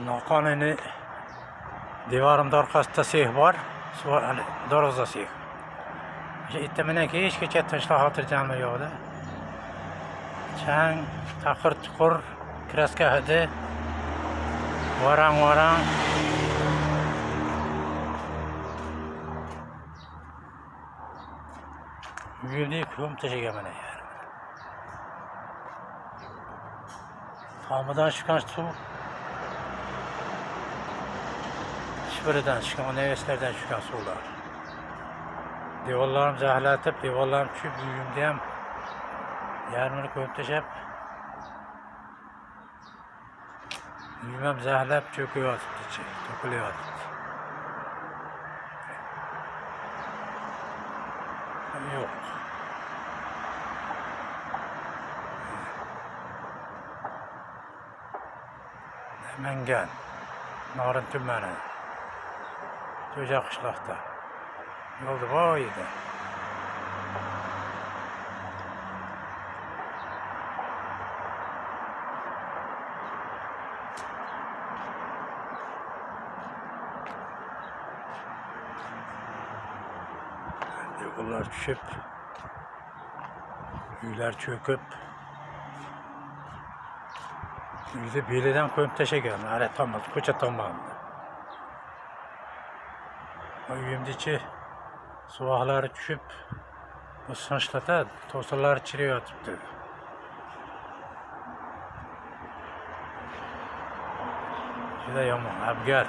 Noqonuniy devorimda orqasida sex bor. Dorg'za sex. O'sha ittimindan hech kecha tashlab xotirjamlik yo'qda. Chang, taqir-tuqur, kraska hidi, varang-varang. Uyimda ko'm tashagan mana yer. Tomidan chiqqan suv Shibiridan chiqqan, universitetlardan chiqqan suvlar. Devorlarim zaharlatib, devorlarim tushib, uyimda ham yarmini ko'mib tashab, uyim ham zaharlab cho'kayotibdi, to'kilayotibdi. Yo'q. Namangan, Norin tumani, Jo'ja qishloqda. Yo'lda boy edi. Devorlar tushib, uylar cho'kib, uyda belidan qo'yib tashagan, ara tomon, ko'cha tomonda. Uyimda-chi suvoqlari tushib, bu sinishlatadi, to'sinlari chiriyotibdi. Juda yomon, abgar.